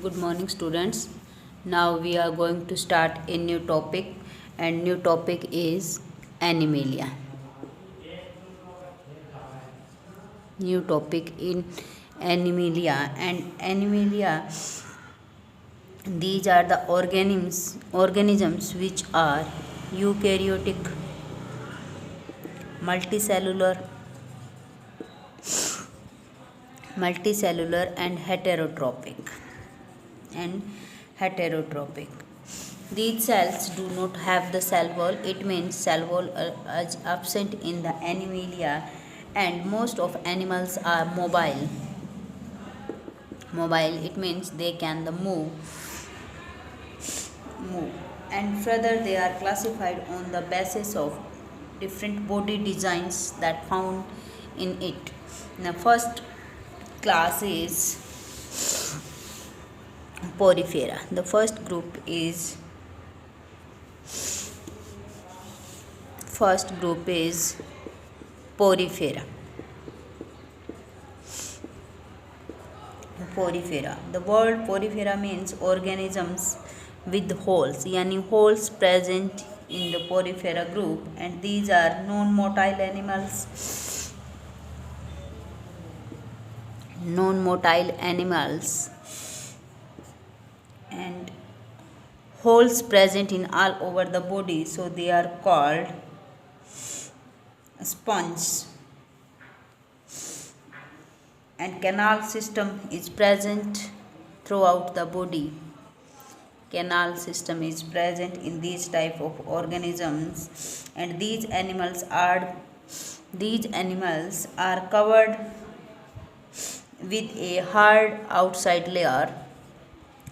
Good morning, students. Now we are going to start a new topic, and new topic is Animalia. New topic in Animalia, and Animalia. These are the organisms which are eukaryotic, multicellular, and and heterotrophic. These cells do not have the cell wall. It means cell wall is absent in the animalia, and most of animals are mobile. Mobile. It means they can move, and further they are classified on the basis of different body designs that found in it. The first class is Porifera. The first group is Porifera. Porifera. The word porifera means organisms with holes, yani holes present in the porifera group, and these are non-motile animals. And holes present in all over the body, so they are called sponge. And canal system is present throughout the body. Canal system is present in these type of organisms, and these animals are covered with a hard outside layer,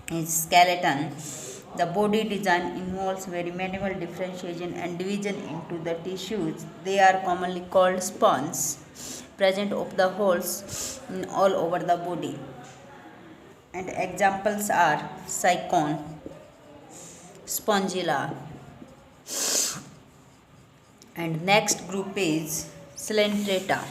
is skeleton. The body design involves very minimal differentiation and division into the tissues. They are commonly called sponges, present of the holes all over the body. And examples are cycon, spongilla, and next group is Coelenterata.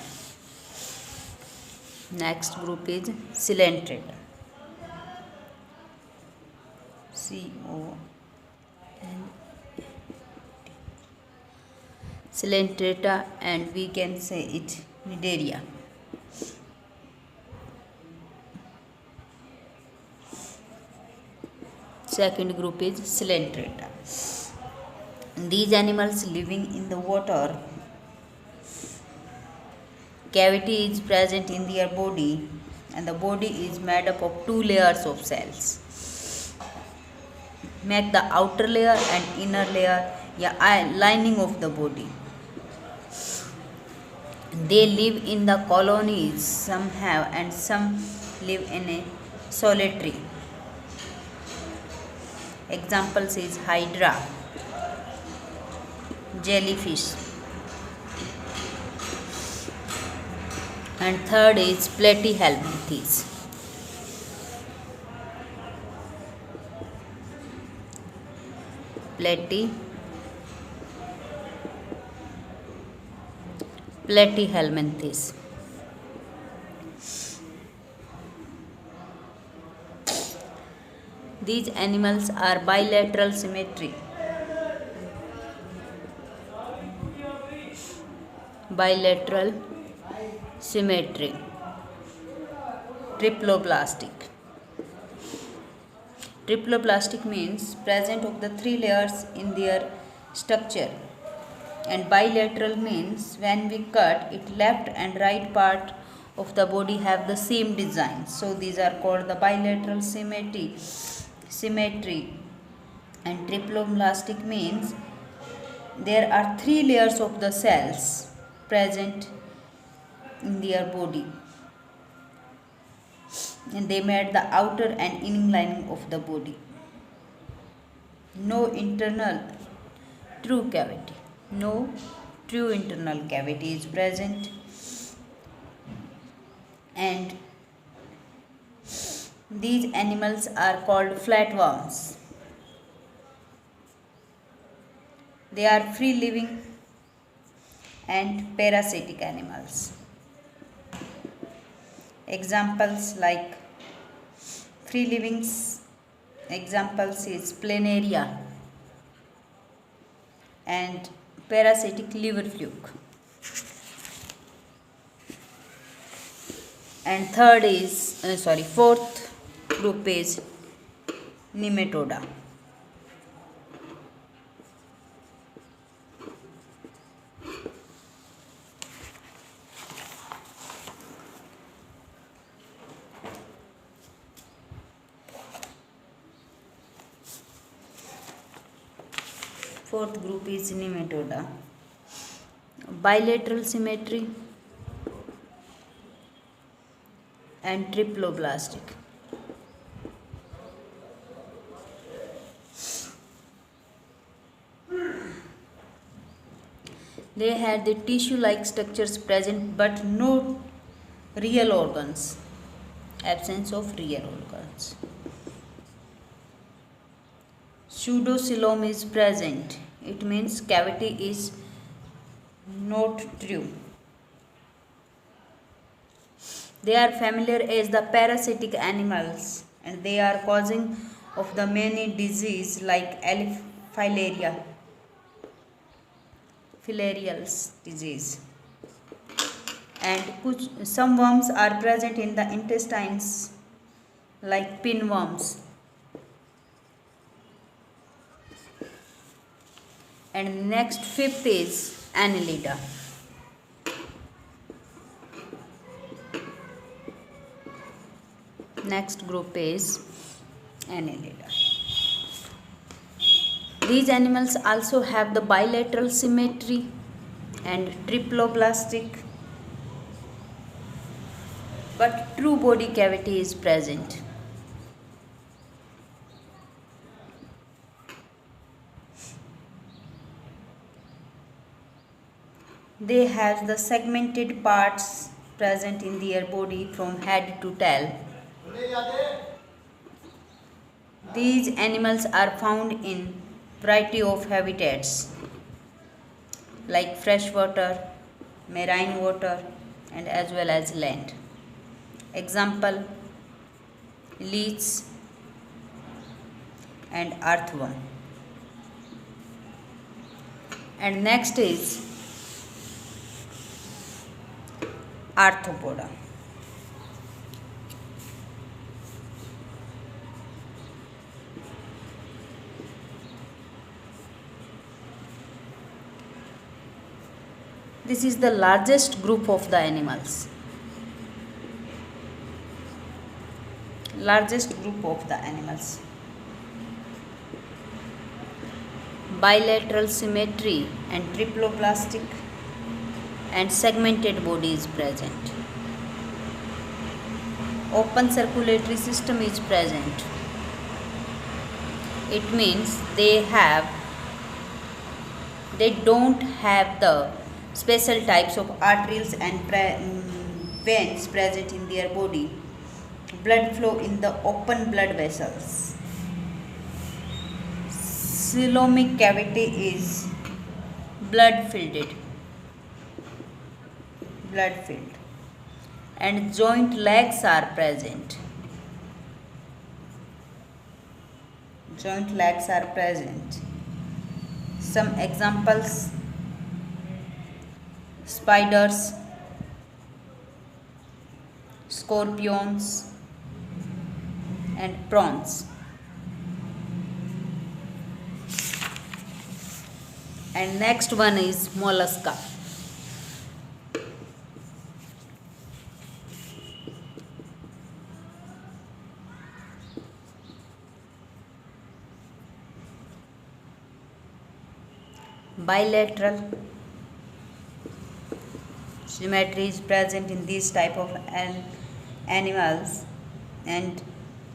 Coelenterata, and we can say it Cnidaria. Second group is Coelenterata. These animals living in the water cavity is present in their body, and the body is made up of two layers of cells. Make the outer layer and inner layer lining of the body. They live in the colonies, some have, and some live in a solitary. Examples is hydra, jellyfish, and third is platyhelminthes. Platyhelminthes. These animals are bilateral symmetry. Triploblastic. Triploblastic means present of the three layers in their structure, and bilateral means when we cut it, left and right part of the body have the same design, so these are called the bilateral symmetry. And triploblastic means there are three layers of the cells present in their body, and they made the outer and inner lining of the body. No true internal cavity is present, and these animals are called flatworms. They are free living and parasitic animals. Examples like Free living examples is planaria and parasitic liver fluke. And fourth group is nematoda. Fourth group is nematoda. Bilateral symmetry and triploblastic. They had the tissue-like structures present but no real organs. Absence of real organs. Pseudocoelom is present. It means cavity is not true. They are familiar as the parasitic animals and they are causing of the many disease like filarial disease. And some worms are present in the intestines like pinworms. And next fifth is Annelida. Next group is Annelida. These animals also have the bilateral symmetry and triploblastic, but true body cavity is present. They have the segmented parts present in their body from head to tail. These animals are found in variety of habitats like freshwater, marine water and as well as land. Example, leech and earthworm. And next is arthropoda. This is the largest group of the animals. Bilateral symmetry and triploblastic and segmented body is present. Open circulatory system is present. It means they don't have the special types of arteries and veins present in their body. Blood flow in the open blood vessels. Coelomic cavity is blood filled and joint legs are present. Some examples: spiders, scorpions and prawns. And next one is mollusca. Bilateral symmetry is present in these type of animals and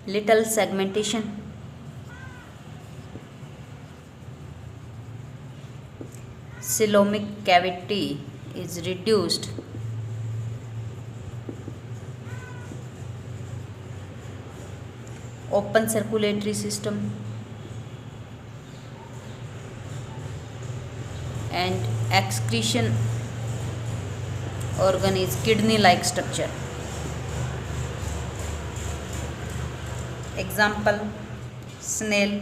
little segmentation. Coelomic cavity is reduced. Open circulatory system and excretion organ is kidney like structure. Example, snail.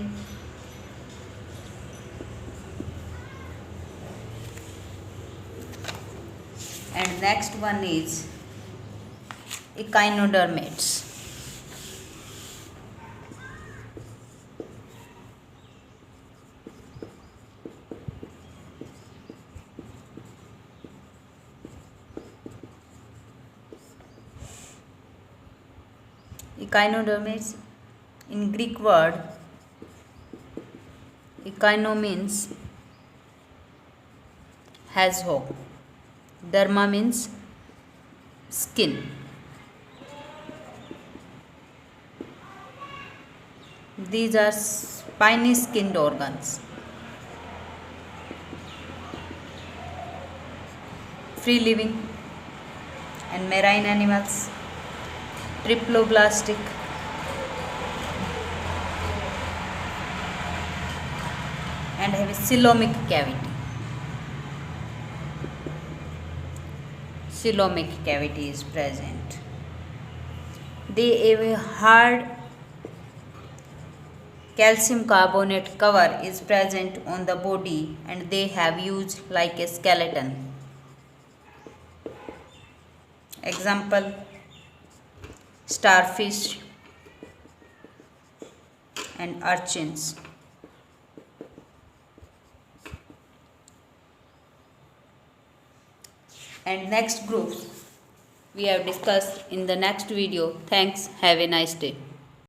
And next one is echinodermates. Echinodermates, in Greek word, echino means hedgehog, derma means skin. These are spiny skinned organs. Free living and marine animals, triploblastic, and have a coelomic cavity. Coelomic cavity is present. They have a hard calcium carbonate cover is present on the body, and they have used like a skeleton. Example, starfish and urchins. And next groups we have discussed in the next video. Thanks. Have a nice day.